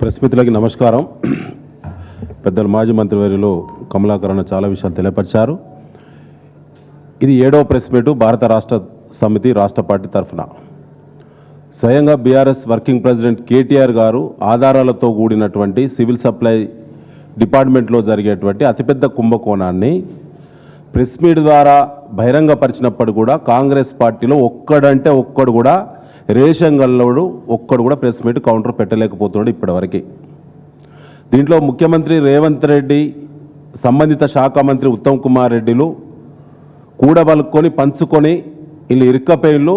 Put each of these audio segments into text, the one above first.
Press మిత్రులకి నమస్కారం. పెద్దలు మాజీ మంత్రివర్యులు కమలాకరణ చాలా విషయాలు తెలియపరిచారు. ఇది 7వ ప్రెస్ మీటు భారత రాష్ట్ర సమితి రాష్ట్ర పార్టీ తరఫున. స్వయంగా బీఆర్ఎస్ వర్కింగ్ ప్రెసిడెంట్ కేటీఆర్ గారు ఆధారాలతో కూడినటువంటి సివిల్ సప్లై డిపార్ట్మెంట్లో జరిగేటువంటి అతిపెద్ద కుంభకోణాన్ని ప్రెస్ మీట్ ద్వారా బహిరంగపరిచినప్పుడు కూడా కాంగ్రెస్ పార్టీలో ఒక్కడంటే ఒక్కడు కూడా రేషన్ గల్లోడు ఒక్కడు కూడా ప్రెస్ మీట్ కౌంటర్ పెట్టలేకపోతున్నాడు ఇప్పటివరకు. దీంట్లో ముఖ్యమంత్రి రేవంత్ రెడ్డి, సంబంధిత శాఖ మంత్రి ఉత్తమ్ కుమార్ రెడ్డిలు కూడబలుక్కొని పంచుకొని వీళ్ళు ఇరుక్కపోయిళ్ళు.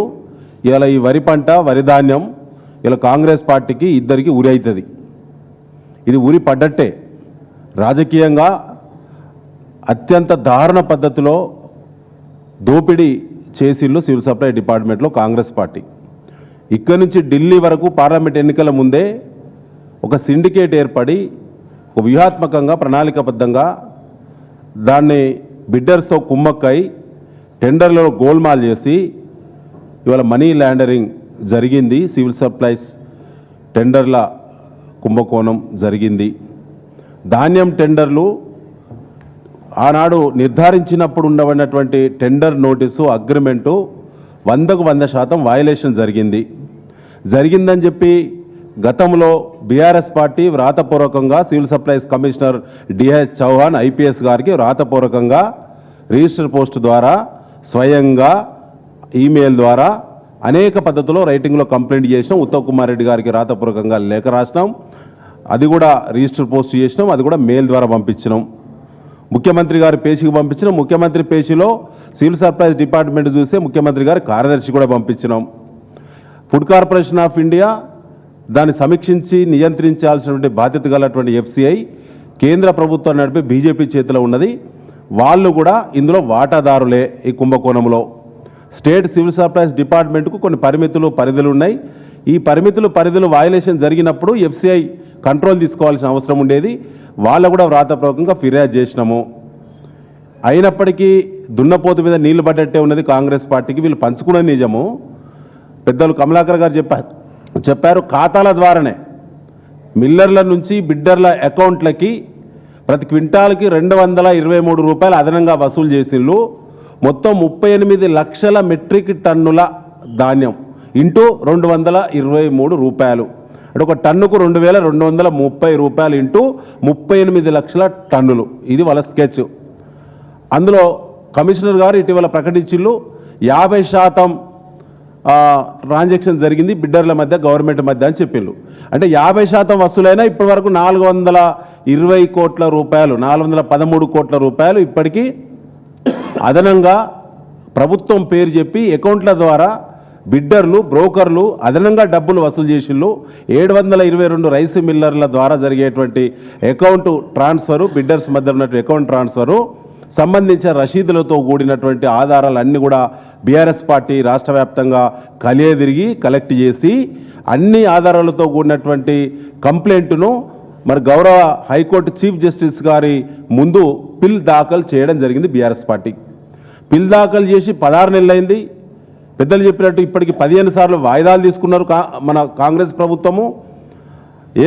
ఇలా ఈ వరి పంట, వరి ధాన్యం ఇలా కాంగ్రెస్ పార్టీకి ఇద్దరికి ఉరి అవుతుంది. ఇది ఉరి పడ్డట్టే. రాజకీయంగా అత్యంత దారుణ పద్ధతిలో దోపిడీ చేసిళ్ళు సివిల్ సప్లై డిపార్ట్మెంట్లో కాంగ్రెస్ పార్టీ. ఇక్కడి నుంచి ఢిల్లీ వరకు పార్లమెంట్ ఎన్నికల ముందే ఒక సిండికేట్ ఏర్పడి ఒక వ్యూహాత్మకంగా ప్రణాళికాబద్ధంగా దాన్ని బిడ్డర్స్తో కుమ్మక్కై టెండర్లో గోల్మాల్ చేసి ఇవాళ మనీ లాండరింగ్ జరిగింది. సివిల్ సప్లైస్ టెండర్ల కుంభకోణం జరిగింది. ధాన్యం టెండర్లు ఆనాడు నిర్ధారించినప్పుడు ఉండబడినటువంటి టెండర్ నోటీసు అగ్రిమెంటు 100% వయలేషన్ జరిగిందని చెప్పి గతంలో బీఆర్ఎస్ పార్టీ వ్రాతపూర్వకంగా civil supplies commissioner DH Chauhan IPS గారికి వ్రాతపూర్వకంగా రిజిస్టర్ పోస్ట్ ద్వారా స్వయంగా ఈమెయిల్ ద్వారా అనేక పద్ధతుల్లో రైటింగ్లో కంప్లైంట్ చేసినాం. ఉత్తమ్ కుమార్ రెడ్డి గారికి వ్రాతపూర్వకంగా లేఖ రాసినాం. అది కూడా రిజిస్టర్ పోస్ట్ చేసినాం. అది కూడా మెయిల్ ద్వారా పంపించినాం. ముఖ్యమంత్రి గారి పేజీకి పంపించినాం. ముఖ్యమంత్రి పేజీలో సివిల్ సప్లైస్ డిపార్ట్మెంట్ చూస్తే ముఖ్యమంత్రి గారి కార్యదర్శి కూడా పంపించినాం. ఫుడ్ కార్పొరేషన్ ఆఫ్ ఇండియా దాన్ని సమీక్షించి నియంత్రించాల్సినటువంటి బాధ్యత గలటువంటి ఎఫ్సిఐ కేంద్ర ప్రభుత్వం నడిపే బీజేపీ చేతిలో ఉన్నది. వాళ్ళు కూడా ఇందులో వాటాదారులే. ఈ కుంభకోణంలో స్టేట్ సివిల్ సప్లైస్ డిపార్ట్మెంట్కు కొన్ని పరిధులు ఉన్నాయి. ఈ పరిధులు వయలేషన్ జరిగినప్పుడు ఎఫ్సిఐ కంట్రోల్ తీసుకోవాల్సిన అవసరం ఉండేది. వాళ్ళు కూడా వ్రాతపూర్వకంగా ఫిర్యాదు చేసినాము. అయినప్పటికీ దున్నపోతు మీద నీళ్లు పడ్డట్టే ఉన్నది కాంగ్రెస్ పార్టీకి. వీళ్ళు పంచుకునే నిజము. పెద్దలు కమలాకర్ గారు చెప్పారు ఖాతాల ద్వారానే మిల్లర్ల నుంచి బిడ్డర్ల అకౌంట్లకి ప్రతి క్వింటాల్కి 223 రూపాయలు అదనంగా వసూలు చేసిళ్ళు. మొత్తం 38 లక్షల మెట్రిక్ టన్నుల ధాన్యం ఇంటూ 223 రూపాయలు అంటే ఒక టన్నుకు 2230 రూపాయలు ఇంటూ 38 లక్షల టన్నులు. ఇది వాళ్ళ స్కెచ్. అందులో కమిషనర్ గారు ఇటీవల ప్రకటించిళ్ళు 50% ట్రాన్సాక్షన్ జరిగింది బిడ్డర్ల మధ్య గవర్నమెంట్ మధ్య అని చెప్పిండ్రు. అంటే 50% వసూలైనా ఇప్పటి వరకు 420 కోట్ల రూపాయలు 413 కోట్ల రూపాయలు ఇప్పటికీ అదనంగా ప్రభుత్వం పేరు చెప్పి అకౌంట్ల ద్వారా బిడ్డర్లు, బ్రోకర్లు అదనంగా డబ్బులు వసూలు చేసిళ్ళు. 722 రైస్ మిల్లర్ల ద్వారా జరిగేటువంటి అకౌంట్ ట్రాన్స్ఫరు, బిడ్డర్స్ మధ్య ఉన్నటువంటి అకౌంట్ ట్రాన్స్ఫరు సంబంధించిన రసీదులతో కూడినటువంటి ఆధారాలన్నీ కూడా బీఆర్ఎస్ పార్టీ రాష్ట్ర వ్యాప్తంగా కలియదిరిగి కలెక్ట్ చేసి అన్ని ఆధారాలతో కూడినటువంటి కంప్లైంట్ను మరి గౌరవ హైకోర్టు చీఫ్ జస్టిస్ గారి ముందు పిల్ దాఖలు చేయడం జరిగింది. బీఆర్ఎస్ పార్టీ పిల్ దాఖలు చేసి 16 నెలలైంది. పెద్దలు చెప్పినట్టు ఇప్పటికి 15 సార్లు వాయిదాలు తీసుకున్నారు మన కాంగ్రెస్ ప్రభుత్వము.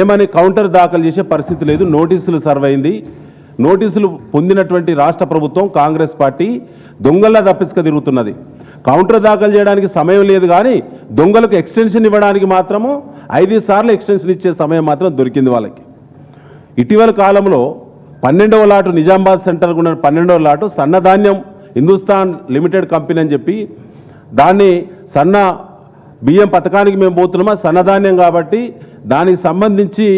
ఏమని కౌంటర్ దాఖలు చేసే పరిస్థితి లేదు. నోటీసులు సర్వ్ అయింది. నోటీసులు పొందినటువంటి రాష్ట్ర ప్రభుత్వం కాంగ్రెస్ పార్టీ దొంగల్లా తప్పించుక తిరుగుతున్నది. కౌంటర్ దాఖలు చేయడానికి సమయం లేదు, కానీ దొంగలకు ఎక్స్టెన్షన్ ఇవ్వడానికి మాత్రము 5 సార్లు ఎక్స్టెన్షన్ ఇచ్చే సమయం మాత్రం దొరికింది వాళ్ళకి. ఇటీవల కాలంలో 12వ లాటు నిజామాబాద్ సెంటర్ ఉన్న 12వ లాటు సన్నధాన్యం హిందుస్థాన్ లిమిటెడ్ కంపెనీ అని చెప్పి దాన్ని సన్న బియ్యం పథకానికి మేము పోతున్నామా, సన్నధాన్యం కాబట్టి దానికి సంబంధించి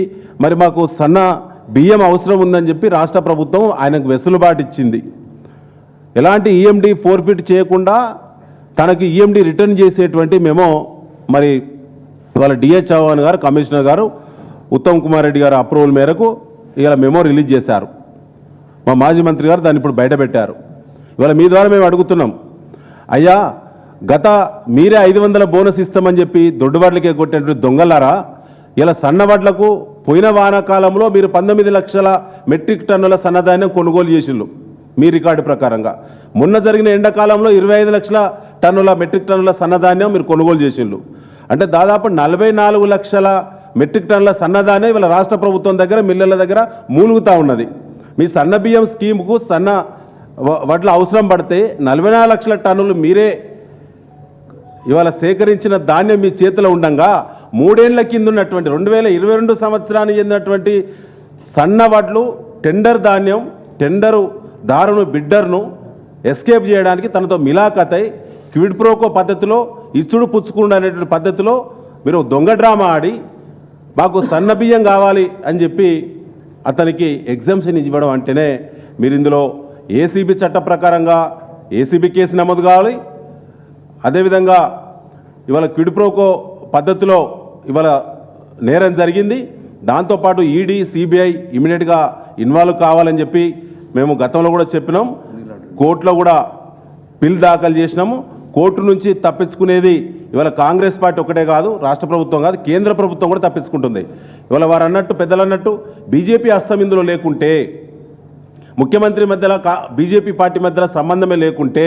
మరి మాకు సన్న బియ్యం అవసరం ఉందని చెప్పి రాష్ట్ర ప్రభుత్వం ఆయనకు వెసులుబాటు ఇచ్చింది. ఎలాంటి ఈఎండి ఫోర్ఫిట్ చేయకుండా తనకి ఈఎండి రిటర్న్ చేసేటువంటి మెమో మరి ఇవాళ డిహెచ్ చౌహాన్ గారు, కమిషనర్ గారు, ఉత్తమ్ కుమార్ రెడ్డి గారు అప్రూవల్ మేరకు ఇవాళ మెమో రిలీజ్ చేశారు. మా మాజీ మంత్రి గారు దాన్ని ఇప్పుడు బయటపెట్టారు. ఇవాళ మీ ద్వారా మేము అడుగుతున్నాం, అయ్యా మీరే 500 బోనస్ ఇస్తామని చెప్పి దొడ్డువాడ్లకే కొట్టినటువంటి దొంగలారా, ఇలా సన్నవడ్లకు పోయిన వానాకాలంలో మీరు 19 లక్షల మెట్రిక్ టన్నుల సన్నధాన్యం కొనుగోలు చేసిళ్ళు మీ రికార్డు ప్రకారంగా. మొన్న జరిగిన ఎండాకాలంలో 25 లక్షల మెట్రిక్ టన్నుల సన్నధాన్యం మీరు కొనుగోలు చేసిళ్ళు. అంటే దాదాపు 44 లక్షల మెట్రిక్ టన్నుల సన్నదానే ఇవాళ రాష్ట్ర ప్రభుత్వం దగ్గర మిల్లర్ల దగ్గర మూలుగుతూ ఉన్నది. మీ సన్న బియ్యం స్కీమ్కు సన్న వడ్ల అవసరం పడితే 44 లక్షల టన్నులు మీరే ఇవాళ సేకరించిన ధాన్యం మీ చేతిలో ఉండంగా 3 ఏళ్ల కింద ఉన్నటువంటి 2022 సంవత్సరానికి చెందినటువంటి సన్న వడ్లు టెండర్ ధాన్యం టెండరు దారును బిడ్డర్ను ఎస్కేప్ చేయడానికి తనతో మిలాఖతై క్విడ్ ప్రోకో పద్ధతిలో ఇచ్చుడు పుచ్చుకుండా అనేటువంటి పద్ధతిలో మీరు దొంగ డ్రామా ఆడి మాకు సన్న బియ్యం కావాలి అని చెప్పి అతనికి ఎగ్జామ్షన్ ఇవ్వడం అంటేనే మీరు ఇందులో ఏసీబీ చట్ట ప్రకారంగా ఏసీబీ కేసు నమోదు కావాలి. అదేవిధంగా ఇవాళ క్విడ్ ప్రోకో పద్ధతిలో ఇవాళ నేరం జరిగింది. దాంతోపాటు ఈడీ సిబిఐ ఇమీడియట్గా ఇన్వాల్వ్ కావాలని చెప్పి మేము గతంలో కూడా చెప్పినాం. కోర్టులో కూడా పిల్ దాఖలు చేసినాము. కోర్టు నుంచి తప్పించుకునేది ఇవాళ కాంగ్రెస్ పార్టీ ఒకటే కాదు, రాష్ట్ర ప్రభుత్వం కాదు, కేంద్ర ప్రభుత్వం కూడా తప్పించుకుంటుంది. ఇవాళ వారు అన్నట్టు పెద్దలు అన్నట్టు బీజేపీ హస్తం ఇందులో లేకుంటే, ముఖ్యమంత్రి మధ్యలో బీజేపీ పార్టీ మధ్యలో సంబంధమే లేకుంటే,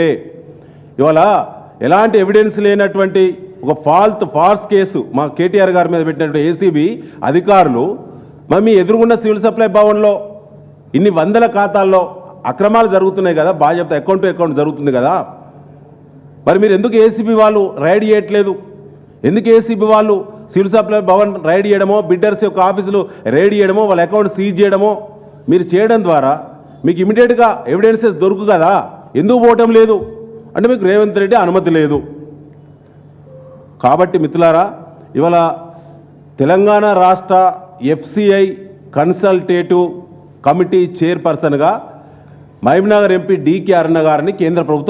ఇవాళ ఎలాంటి ఎవిడెన్స్ లేనటువంటి ఒక ఫాల్స్ కేసు మా కేటీఆర్ గారి మీద పెట్టినటువంటి ఏసీబీ అధికారులు మరి మీ ఎదురుగున్న సివిల్ సప్లై భవన్లో ఇన్ని వందల ఖాతాల్లో అక్రమాలు జరుగుతున్నాయి కదా, బాగా చెప్తే అకౌంట్ టు అకౌంట్ జరుగుతుంది కదా, మరి మీరు ఎందుకు ఏసీబీ వాళ్ళు రైడ్ చేయట్లేదు? ఎందుకు ఏసీబీ వాళ్ళు సివిల్ సప్లై భవన్ రైడ్ చేయడమో, బిడ్డర్స్ యొక్క ఆఫీసులు రైడ్ చేయడమో, వాళ్ళ అకౌంట్ సీజ్ చేయడమో మీరు చేయడం ద్వారా మీకు ఇమీడియట్గా ఎవిడెన్సెస్ దొరుకు కదా, ఎందుకు పోవటం లేదు అంటే మీకు రేవంత్ రెడ్డి అనుమతి లేదు. కాబట్టి మిత్రులారా, ఇవాళ తెలంగాణ రాష్ట్ర ఎఫ్సిఐ కన్సల్టేటివ్ కమిటీ చైర్పర్సన్గా మహబూబ్నగర్ ఎంపీ డికే అరుణ గారిని కేంద్ర ప్రభుత్వం